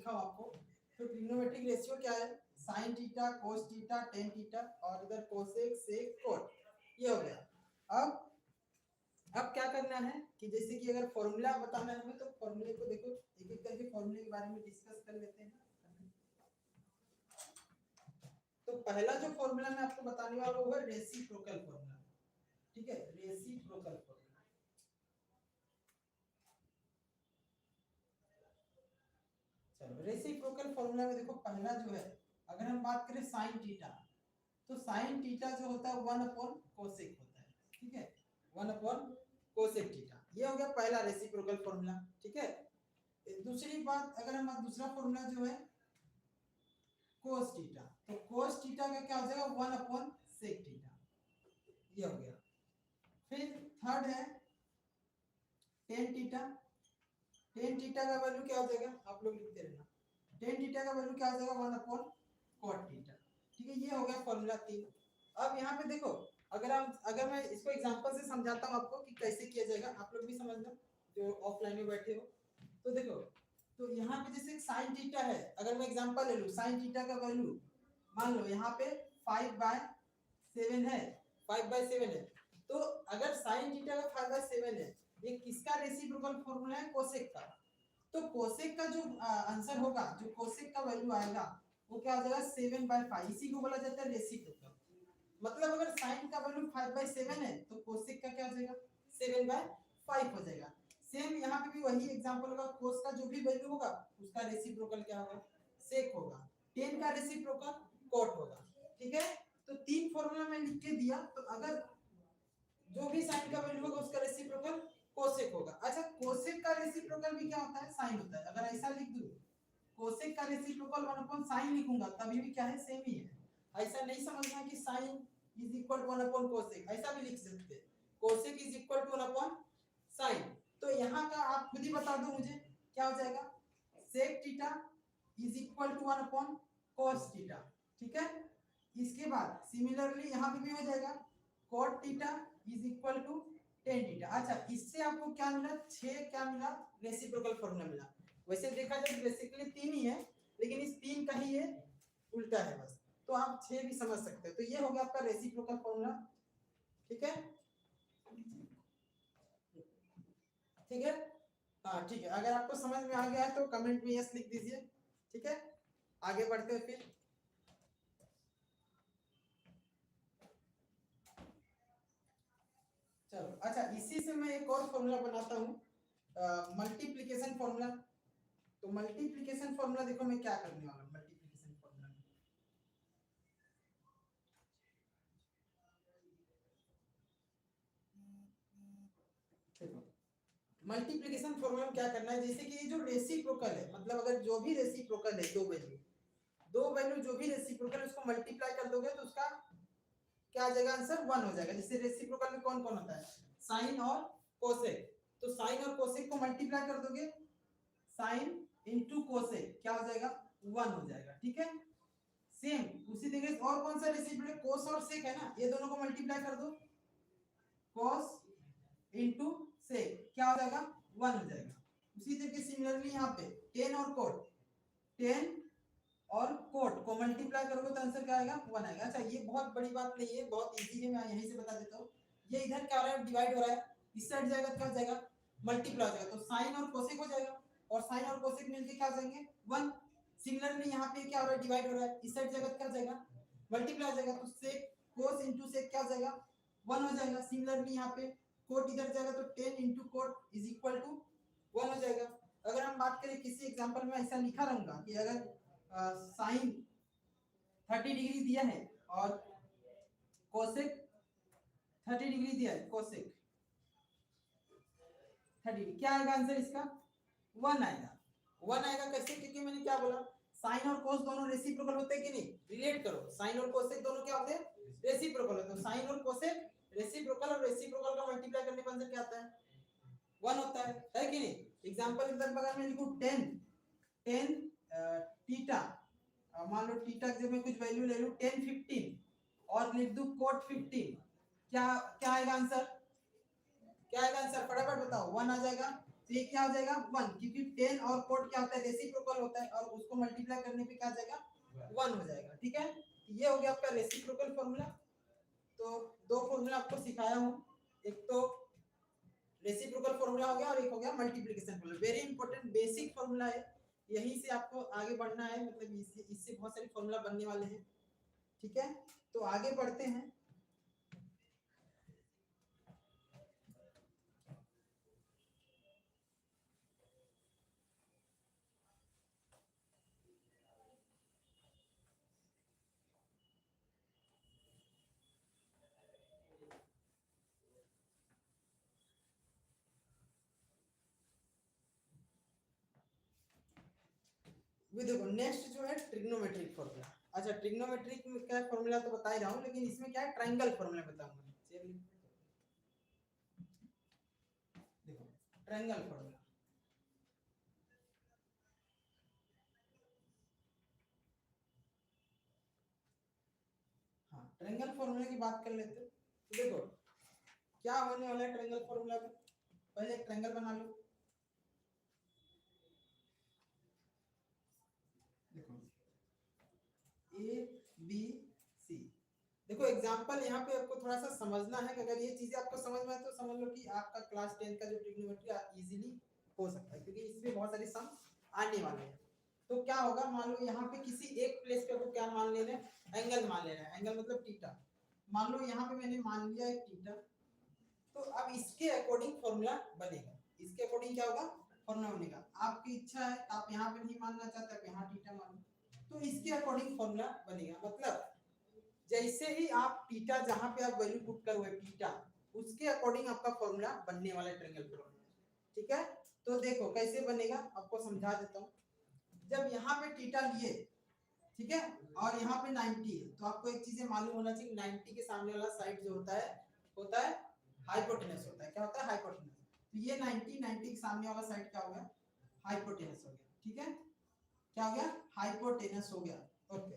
लिखा हूं आपको। तो ट्रिग्नोमेट्रिक रेशियो क्या है, sine theta cos theta tan theta और इधर कोसेक सेक कोट, ये हो गया। अब क्या करना है कि जैसे कि अगर फॉर्मूला बताना है हमें, तो फॉर्मूले को देखो एक एक करके फॉर्मूले के बारे में डिस्कस कर लेते हैं। तो पहला जो फॉर्मूला मैं आपको बताने वाला हूं वो है रेसिप्रोकल फॉर्मूला, ठीक है, रेसिप्रोकल फॉर्मूला। चलो रेसिप्रोकल फॉर्मूला में देखो पहला जो है, अगर हम बात करें साइन थीटा, तो साइन थीटा जो होता है 1 अपॉन कोसेक होता है, ठीक है, 1 अपॉन कोसेक थीटा, ये हो गया पहला रेसिप्रोकल फॉर्मूला, ठीक है। दूसरी बात, अगर हम दूसरा फॉर्मूला जो है कोस थीटा, तो कोस थीटा का क्या हो जाएगा 1 अपॉन सेक थीटा, ये हो गया। फिर थर्ड है टेन थीटा, टेन थीटा का वैल्यू क्या हो जाएगा, आप लोग लिखते रहना, टेन थीटा का वैल्यू क्या हो जाएगा 1 अपॉन कॉट थीटा, ठीक है, ये हो गया फॉर्मूला 3। अब यहाँ पे देखो, अगर मैं इसको एग्जांपल से समझाता हूँ आपको कि कैसे किया जाएगा, आप लोग भी समझना जो ऑफलाइन में बैठे हो। तो देखो, तो यहाँ पे जैसे साइन थीटा है, अगर मैं एग्जांपल ले लूँ, साइन थीटा का वैल्यू मान लो यहाँ पे 5/7 है, 5/7 है, तो अगर साइन थीटा का 5/7 है, ये किसका रेसिप्रोकल फॉर्मूला है, कोसेक का। तो कोसेक का जो आंसर होगा, जो कोसेक का वैल्यू आएगा वो क्या हो जाएगा 7/5, इसी को बोला जाता है रेसिप्रोकल। मतलब अगर साइन का वैल्यू 5/7 है तो कोसेक का क्या हो जाएगा 7/5 हो जाएगा। सेम यहाँ पे भी वही एग्जांपल होगा, कोस का जो भी वैल्यू होगा उसका रेसिप्रोकल क्या होगा, सेक होगा, टेन का रेसिप्रोकल कोट होगा, ठीक है। तो तीन फॉर्मूला मैं लिख के दिया, तो अगर जो भी साइन का वैल्यू होगा उसका रेसिप्रोकल कोसेक होगा। अच्छा, कोसेक का रेसिप्रोकल भी क्या होता है, साइन होता है। अगर ऐसा लिख दूं कोसेक का रेसिप्रोकल 1 अपॉन साइन लिखूंगा तभी भी क्या है, सेम ही है। ऐसा नहीं समझना कि sine is equal to 1 upon cosec, ऐसा भी लिख सकते हैं, cosec is equal to 1 upon sine. तो यहाँ का आप खुद ही बता दो मुझे क्या हो जाएगा, sec theta is equal to 1 upon cos theta, ठीक है। इसके बाद सिमिलरली यहाँ पे भी हो जाएगा cot theta is equal to tan theta. अच्छा, इससे आपको क्या मिला, 6 क्या मिला, रेसिप्रोकल फॉर्मूला मिला। वैसे देखा जाए बेसिकली 3 ही है, लेकिन इस 3 का ही ये उल्टा है बस, तो आप 6 भी समझ सकते हो। तो ये हो गया आपका रेसिप्रोकल फॉर्मूला, ठीक है, ठीक है। हाँ ठीक है, अगर आपको समझ में आ गया है तो कमेंट में यस लिख दीजिए, ठीक है। आगे बढ़ते हैं फिर। चलो, अच्छा, इसी से मैं एक और फॉर्मूला बनाता हूँ, मल्टीप्लिकेशन फॉर्मूला। तो मल्टीप्लिकेशन फॉर्मूला देखो मैं क्या करने वाला हूँ मल्टीप्लिकेशन फॉर्मूला में। देखो मल्टीप्लिकेशन फॉर्मूला में क्या करना है, जैसे कि ये जो रेसिप्रोकल है, मतलब अगर जो भी रेसिप्रोकल है, दो वैल्यू जो भी रेसिप्रोकल है उसको मल्टीप्लाई कर दोगे तो उसका क्या आ जाएगा, आंसर 1 हो जाएगा। जैसे रेसिप्रोकल में कौन कौन होता है, साइन और कोसेक, तो साइन और कोसेक को मल्टीप्लाई कर दोगे, साइन इंटू कोसेक क्या हो जाएगा 1 हो जाएगा, ठीक है। सेम उसी तरीके से और कौन सा रेसिप्रोकल, कोस और सेक है ना, ये दोनों को मल्टीप्लाई कर दो, कोस इंटू सेक क्या हो जाएगा 1 हो जाएगा। उसी तरीके सिमिलरली यहाँ पे टेन और कोट, टेन और कोट को मल्टीप्लाई करोगे तो आंसर क्या आएगा 1 आएगा। अच्छा, ये बहुत बड़ी बात नहीं है, बहुत इजी है, मैं यहीं से बता देता हूँ। ये इधर क्या हो रहा है, डिवाइड हो रहा है, इस साइड जाएगा तो क्या हो जाएगा, मल्टीप्लाई हो जाएगा, तो साइन और कोसेक हो जाएगा, और साइन और कोसेक मिलके क्या हो जाएंगे 1। सिमिलरली यहाँ पे क्या हो रहा है, डिवाइड हो रहा है, इस साइड जाएगा तो क्या हो जाएगा, मल्टीप्लाई हो जाएगा, तो सेक कोस इंटू सेक क्या हो जाएगा 1 हो जाएगा। सिमिलरली यहाँ पे कोट इधर जाएगा तो tan into cot is equal to 1 हो जाएगा। अगर हम बात करें किसी एग्जांपल में ऐसा लिखा रहूंगा कि अगर साइन 30 डिग्री दिया है और कोसेक 30 डिग्री दिया है, कोसेक 30, क्या आएगा आंसर इसका 1 आएगा। 1 आएगा कैसे, क्योंकि मैंने क्या बोला, साइन और कोस दोनों रेसिप्रोकल होते हैं कि नहीं, रिलेट करो, साइन और कोसेक दोनों क्या होते हैं, रेसिप्रोकल होते हैं। तो साइन और कोसेक रेसिप्रोकल, और रेसिप्रोकल का मल्टीप्लाई करने पर आंसर क्या आता है 1 होता है कि नहीं। एग्जांपल इधर बगल में लिखूं 10 थीटा, मान लो थीटा की जगह मैं कुछ वैल्यू ले लूं 10 15 और लिख दूं कोट 15, क्या क्या आएगा आंसर, क्या आएगा आंसर, फटाफट बताओ 1 आ जाएगा। तो ये क्या हो जाएगा 1, क्योंकि 10 और कोड क्या होता है रेसिप्रोकल होता है, और उसको मल्टीप्लाई करने पे क्या आ जाएगा 1 हो जाएगा। ठीक है, ये हो गया आपका रेसिप्रोकल फॉर्मूला। तो दो फॉर्मूला आपको सिखाया हूं, एक तो रेसिप्रोकल फॉर्मूला हो गया और एक हो गया multiplication formula. Very important basic formula है, यहीं से आपको आगे बढ़ना है, मतलब इससे बहुत सारे फॉर्मूला बनने वाले हैं। ठीक है, तो आगे बढ़ते हैं। देखो नेक्स्ट जो है ट्रिग्नोमेट्रिक फॉर्मूला। अच्छा, ट्रिग्नोमेट्रिक में क्या फॉर्मूला तो बता ही रहा हूँ, लेकिन इसमें क्या है ट्रायंगल फॉर्मूला बताऊंगा। देखो ट्रायंगल फॉर्मूला, हाँ ट्रायंगल फॉर्मूला की बात कर लेते हैं। तो देखो क्या होने वाला है ट्रायंगल फॉर्मूला में, पहले एक ट्रायंगल बना लो। देखो ए बी सी। देखो एग्जांपल यहाँ पे आपको थोड़ा सा समझना है कि अगर ये चीजें आपको समझ में आए तो समझ लो कि आपका क्लास 10 का जो ट्रिग्नोमेट्री इजीली हो सकता है, क्योंकि इसमें बहुत सारे सम आने वाले हैं। तो क्या होगा, मान लो यहाँ पे किसी एक प्लेस पे आपको क्या मान लेना है, एंगल मान लेना है। एंगल मतलब थीटा। मान लो यहाँ पे मैंने मान लिया एक थीटा, तो अब इसके अकॉर्डिंग फॉर्मूला बनेगा। इसके अकॉर्डिंग क्या होगा, फॉर्मूला बनेगा। आपकी इच्छा है, आप यहाँ पे नहीं मानना चाहते, आप यहाँ थीटा मान लो, तो इसके अकॉर्डिंग फॉर्मूला बनेगा। मतलब जैसे ही आप थीटा जहां पे आप वैल्यू पुट करोगे थीटा, उसके अकॉर्डिंग आपका फॉर्मूला बनने वाला है ट्रायंगल फॉर्मूला। ठीक है, तो देखो कैसे बनेगा, आपको समझा देता हूं। जब यहाँ पे थीटा लिए, ठीक है, और यहाँ पे 90 है, तो आपको एक चीज मालूम होना चाहिए, 90 के सामने वाला साइड जो होता है हाइपोटेनस होता है। क्या होता है, हाइपोटेनस। तो ये 90 के सामने वाला साइड क्या हो गया, हाइपोटेनस हो गया। ठीक है, क्या हो गया, हाइपोटेनस हो गया। ओके,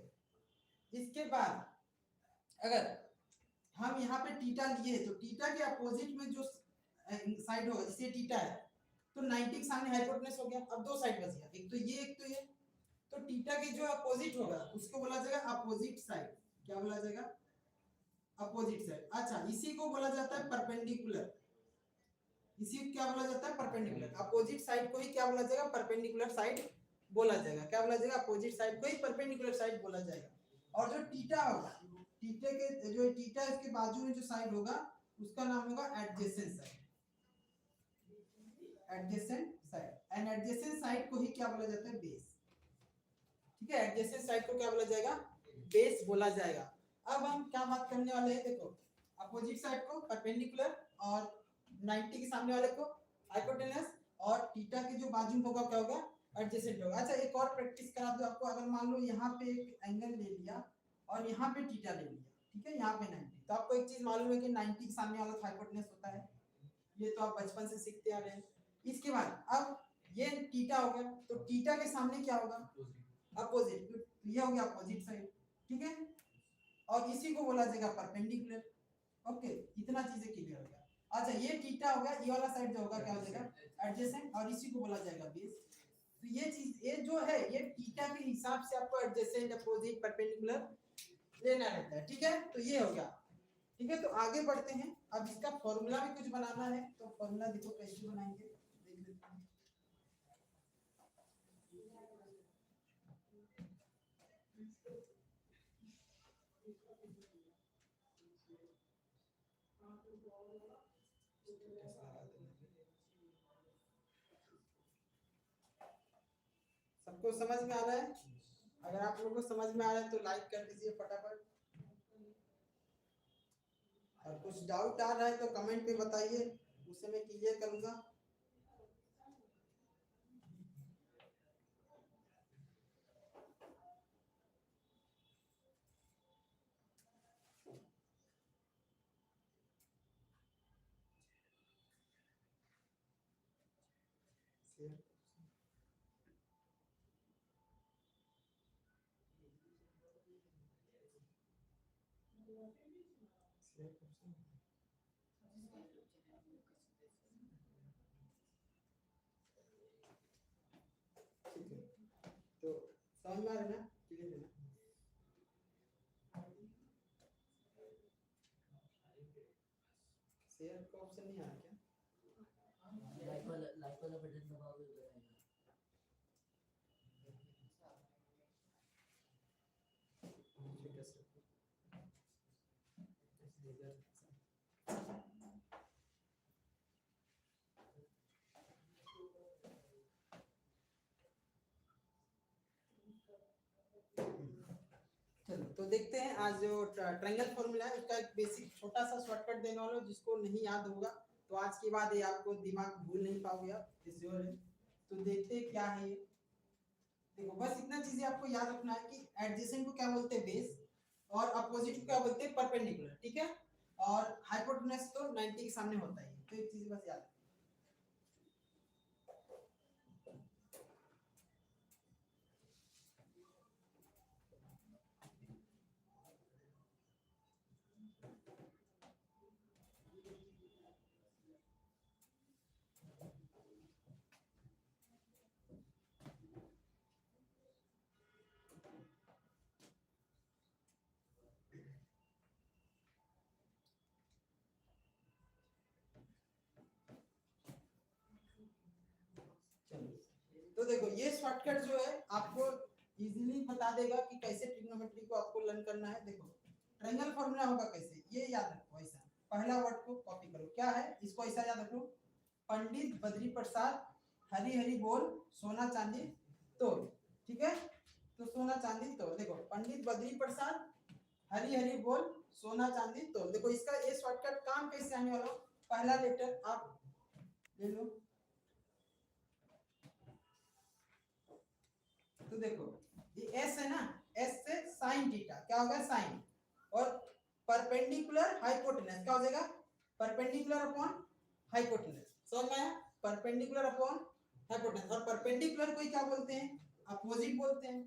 इसके बाद अगर हम यहाँ पे थीटा लिए, तो थीटा के अपोजिट में जो साइड होगा, जैसे थीटा है तो 90 के सामने हाइपोटेनस हो गया। अब दो साइड बच गया, एक तो ये एक तो ये। तो थीटा के जो अपोजिट होगा उसको बोला जाएगा अपोजिट साइड। क्या बोला जाएगा, अपोजिट साइड। अच्छा, इसी को बोला जाता है परपेंडिकुलर। इसी को क्या बोला जाता है, परपेंडिकुलर। अपोजिट साइड को ही क्या बोला जाएगा, परपेंडिकुलर साइड बोला जाएगा। क्या बोला जाएगा, अपोजिट साइड को ही परपेंडिकुलर साइड बोला जाएगा। और जो थीटा होगा, थीटा के जो थीटा इसके बाजू में जो साइड होगा उसका नाम होगा adjacent side. Adjacent side, and adjacent side को ही क्या बोला जाता है, बेस। ठीक है, एडजेसेंट साइड को क्या बोला जाएगा, बेस बोला जाएगा। अब हम क्या बात करने वाले हैं, देखो अपोजिट साइड को परपेंडिकुलर, और 90 के सामने वाले को हाइपोटेनस, और थीटा के जो बाजू में होगा क्या होगा, एडजेसेंट होगा। अच्छा, एक और प्रैक्टिस करा दो आपको। अगर मान लो यहाँ पे एक एंगल ले लिया और यहाँ पे थीटा ले लिया, ठीक है, यहाँ पे 90, तो आपको एक चीज मालूम है कि 90 के सामने वाला हाइपोटेनस होता है। ये तो आप बचपन से सीखते आ रहे हैं। इसके बाद अब ये थीटा हो गया, तो थीटा के सामने क्या होगा, अपोजिट। तो ये हो गया अपोजिट साइड। ठीक है, और इसी को बोला जाएगा परपेंडिकुलर। ओके, इतना चीजें क्लियर हो गया। अच्छा, ये थीटा हो गया, ये वाला साइड जो होगा क्या हो जाएगा, एडजेसेंट, और इसी को बोला जाएगा बेस। तो ये चीज, ये जो है, ये थीटा के हिसाब से आपको एडजेसेंट, अपोजिट, परपेंडिकुलर लेना रहता है। ठीक है, तो ये हो गया। ठीक है, तो आगे बढ़ते हैं। अब इसका फॉर्मूला भी कुछ बनाना है, तो फॉर्मूला देखो कैसे बनाएंगे, देख लेते हैं। सबको समझ में आ रहा है? अगर आप लोगों को समझ में आ रहा है तो लाइक कर दीजिए फटाफट, और कुछ डाउट आ रहा है तो कमेंट पे बताइए, उसे मैं क्लियर करूंगा। ठीक है, तो समझ में आ रहा है ना, क्लियर है ना? शेयर का ऑप्शन नहीं आ रहा क्या? लाइक वाला बटन दबाओगे तो आएगा। चलो तो देखते हैं आज जो ट्रायंगल फॉर्मूला है उसका एक बेसिक छोटा सा शॉर्टकट देने वाला हूं, जिसको नहीं याद होगा तो आज के बाद ये आपको दिमाग भूल नहीं पाओगे आप, श्योर है। तो देखते हैं क्या है ये। देखो बस इतना चीजें आपको याद रखना है कि एडजेसेंट को क्या बोलते हैं, बेस, और अपोजिट को क्या बोलते हैं, परपेंडिकुलर, ठीक है। और हाइपोटेनस तो 90 के सामने होता है, तो एक चीज बस याद। तो देखो ये शॉर्टकट जो है आपको इजीली बता देगा कि कैसे ट्रिग्नोमेट्री को आपको लर्न करना है। देखो ट्रायंगल फॉर्मूला होगा कैसे, ये याद रखो। ऐसा पहला वर्ड को कॉपी करो, क्या है इसको ऐसा याद रखो, पंडित बद्री प्रसाद हरी हरी बोल सोना चांदी तोड़, ठीक है। तो सोना चांदी तोड़, देखो पंडित बद्री प्रसाद हरी हरी बोल सोना चांदी तोड़। देखो इसका ये शॉर्टकट काम कैसे आने वाला, पहला लेटर आप ले लो। तो देखो ये एस है ना, एस से साइन थीटा क्या होगा, साइन, और परपेंडिकुलर हाइपोटेनस क्या हो जाएगा, परपेंडिकुलर अपॉन हाइपोटेनस। समझ में आया, परपेंडिकुलर अपॉन हाइपोटेनस। और परपेंडिकुलर को क्या बोलते हैं, अपोजिट बोलते हैं,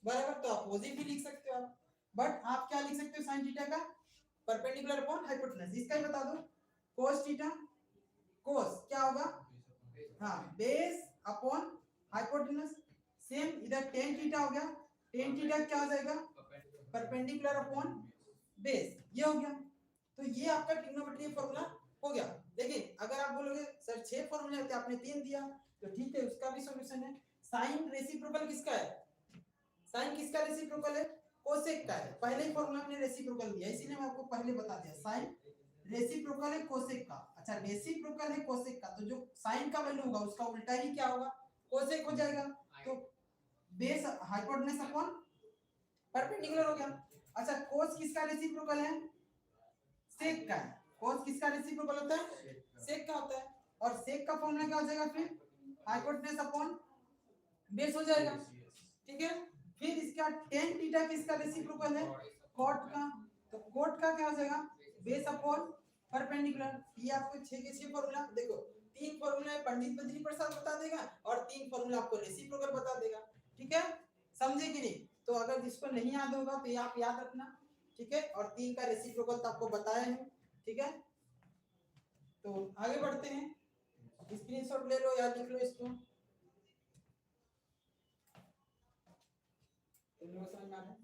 बराबर। तो अपोजिट भी लिख सकते हो आप, बट आप क्या लिख सकते हो साइन थीटा का, परपेंडिकुलर अपॉन हाइपोटेनस। इसका ही बता दो, कोस थीटा, कोस क्या होगा, हाँ बेस अपॉन हाइपोटेनस। सेम इधर टेन थीटा हो गया, टेन थीटा क्या हो जाएगा, परपेंडिकुलर अपॉन बेस, ये हो गया। तो ये आपका ट्रिग्नोमेट्री फॉर्मूला हो गया। देखिए अगर आप बोलोगे सर 6 फॉर्मूले होते आपने 3 दिया, तो ठीक है उसका भी सॉल्यूशन है। साइन रेसिप्रोकल किसका है, साइन किसका रेसिप्रोकल है, कोसेक का है। पहले ही फॉर्मूला में रेसिप्रोकल दिया, इसीलिए मैं आपको पहले बता दिया साइन रेसिप्रोकल है कोसेक का। अच्छा रेसिप्रोकल है कोसेक का, तो जो साइन का वैल्यू होगा उसका उल्टा ही क्या होगा, कोसेक हो जाएगा। तो बेस हाइपोटेनस अपॉन परपेंडिकुलर हो गया। अच्छा कोस किसका रेसिप्रोकल है, सेक का है। कोस किसका रेसिप्रोकल होता है, सेक का होता है। और सेक का फॉर्मूला क्या हो जाएगा फिर, हाइपोटेनस अपॉन बेस हो जाएगा, ठीक है। फिर इसका tan थीटा किसका रेसिप्रोकल है, कॉट का। तो कॉट का क्या हो जाएगा, बेस अपॉन परपेंडिकुलर। ये आपको 6 के 6 फॉर्मूला, देखो 3 फॉर्मूला पंडित बद्री प्रसाद बता देगा और 3 फॉर्मूला आपको रेसिप्रोकल बता देगा, ठीक है। समझे कि नहीं, तो अगर जिसको नहीं याद होगा तो ये आप याद रखना, ठीक है। और 3 का रेसिप्रोकल तो आपको बताया है, ठीक है। तो आगे बढ़ते हैं, स्क्रीनशॉट ले लो या लिख लो इसको। समझ में आ रहा है,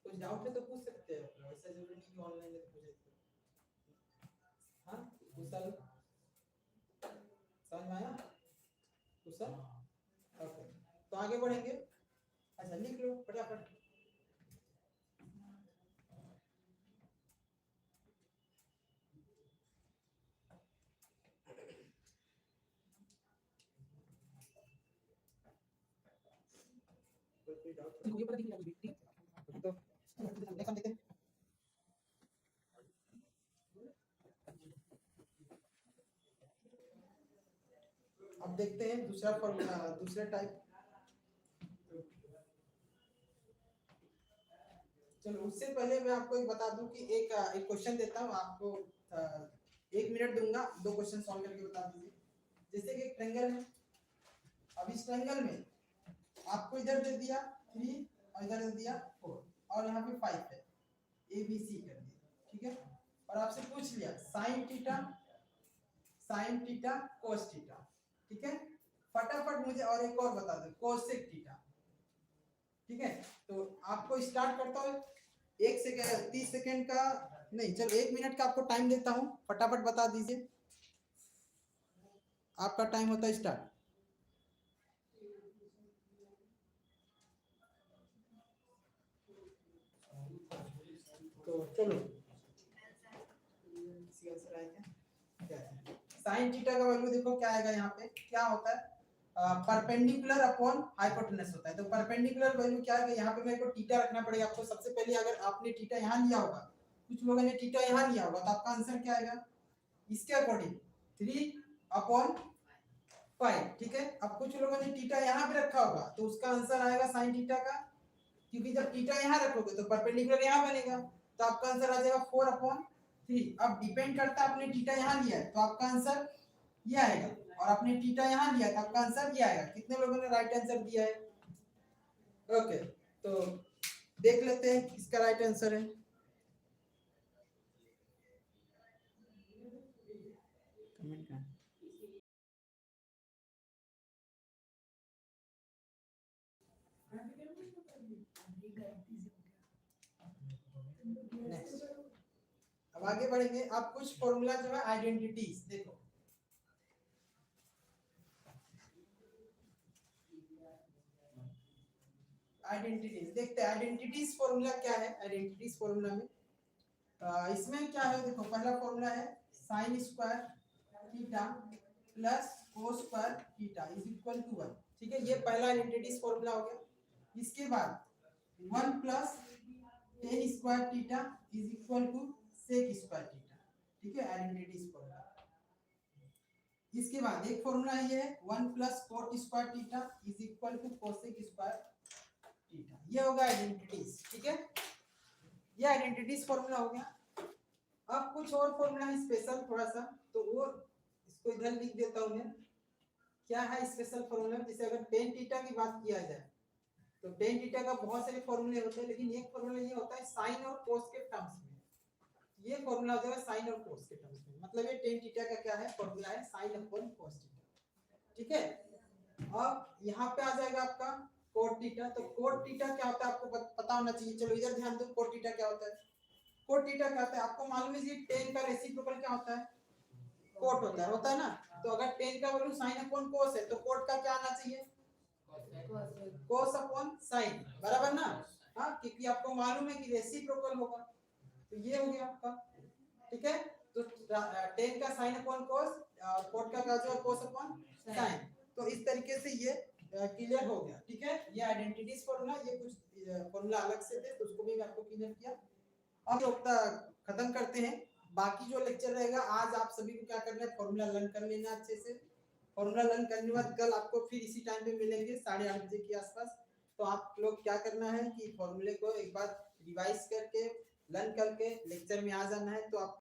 कुछ डाउट है तो पूछ सकते हैं, ऐसा जरूरी नहीं कि ऑनलाइन में पूछे। हाँ कुशल, समझ में आया कुशल, ओके। तो आगे बढ़ेंगे, अच्छा लिख लो फटाफट। कोई डाउट मुझे पता नहीं लगी, ठीक तो देखो देखते हैं। अब देखते हैं दूसरा फॉर्मूला, दूसरा टाइप। चलो उससे पहले मैं आपको एक बता दूं कि एक क्वेश्चन देता हूं आपको, 1 मिनट दूंगा, 2 क्वेश्चन सॉल्व करके बता दीजिए। जैसे कि एक ट्रायंगल है, अब इस ट्रायंगल में आपको इधर दे दिया 3 और इधर दे दिया 4 और यहाँ पे 5 है, ए बी सी कर दिया, ठीक है। और आपसे पूछ लिया साइन थीटा कोस थीटा, ठीक है। फटाफट मुझे और एक और बता दो, कोसेक थीटा। ठीक है, तो आपको स्टार्ट करता हूँ 1 सेकेंड 30 सेकेंड का नहीं, चलो 1 मिनट का आपको टाइम देता हूँ, फटाफट बता दीजिए। आपका टाइम होता है स्टार्ट। तो चलो साइन थीटा का वैल्यू देखो क्या आएगा यहाँ पे, क्या होता है परपेंडिकुलर अपॉन हाइपोटेनस होता है। तो परपेंडिकुलर वैल्यू क्या है, यहाँ पे मेरे को थीटा रखना पड़ेगा आपको। सबसे पहले अगर आपने थीटा यहाँ लिया होगा, कुछ लोगों ने थीटा यहाँ लिया होगा, तो आपका आंसर क्या आएगा इसके अकॉर्डिंग 3/5। ठीक है, अब कुछ लोगों ने थीटा यहाँ पे रखा होगा, तो उसका आंसर आएगा साइन थीटा का, क्योंकि जब थीटा यहाँ रखोगे तो परपेंडिकुलर यहाँ बनेगा, तो आपका आंसर आ जाएगा 4/3। अब डिपेंड करता है आपने थीटा यहाँ लिया है तो आपका आंसर ये आएगा, और आपने थीटा यहाँ लिया तो आपका आंसर ये आएगा। कितने लोगों ने राइट आंसर दिया है? ओके, तो देख लेते हैं किसका राइट आंसर है। कमेंट कर। नेक्स्ट, अब आगे बढ़ेंगे। आप कुछ फॉर्मूला जो है आइडेंटिटीज देखो, आइडेंटिटीज देखते हैं। आइडेंटिटीज फॉर्मूला क्या है? आइडेंटिटीज फॉर्मूला में इसमें क्या है देखो, पहला फॉर्मूला है sin square theta plus cos square theta is equal to 1। ठीक है, ये पहला आइडेंटिटीज फॉर्मूला हो गया। इसके बाद 1 plus tan square theta is equal to sec square theta. ठीक है, आइडेंटिटीज फॉर्मूला। इसके बाद एक फॉर्मूला है ये 1 plus cot square theta is equal to cosec square theta. ये होगा आइडेंटिटीज। ठीक है, ये आइडेंटिटीज फॉर्मूला हो गया। अब कुछ और फॉर्मूला है स्पेशल थोड़ा सा, तो वो इसको इधर लिख देता हूं मैं। क्या है स्पेशल फॉर्मूला? जैसे अगर tan थीटा की बात किया जाए तो tan थीटा का बहुत सारे फॉर्मूले होते हैं, लेकिन एक फॉर्मूला ये होता है sin और cos के टर्म्स में। ये फॉर्मूला हो जाएगा sin और cos के टर्म्स में, मतलब ये tan थीटा का क्या है फॉर्मूला है sin अपॉन cos थीटा। ठीक है, अब यहाँ पे आ जाएगा आपका cot थीटा। तो cot थीटा क्या होता है आपको पता होना चाहिए। चलो इधर ध्यान दो, cot थीटा क्या होता है। cot थीटा क्या होता है आपको मालूम है जी, tan का रेसिप्रोकल क्या होता है? cot होता है ना। तो अगर tan का वैल्यू sin अपॉन cos है तो cot का क्या आना चाहिए? cos अपॉन sin, बराबर ना। हाँ, क्योंकि आपको मालूम है कि रेसिप्रोकल होगा, तो ये हो गया आपका। ठीक है, तो tan का sin अपॉन cos और cot का जो cos अपॉन sin। तो इस तरीके से ये क्लियर हो गया। ठीक है, ये आइडेंटिटीज फॉर्मूला, ये कुछ फॉर्मूला अलग से थे तो उसको भी मैं आपको क्लियर किया। अब खत्म करते हैं। बाकी जो लेक्चर रहेगा आज आप सभी को क्या करना है, फॉर्मूला लर्न कर लेना अच्छे से। फॉर्मूला लर्न करने के बाद कल आपको फिर इसी टाइम पे मिलेंगे 8:30 बजे के आसपास। तो आप लोग क्या करना है कि फॉर्मूले को एक बार रिवाइज करके लर्न करके लेक्चर में आ जाना है। तो आप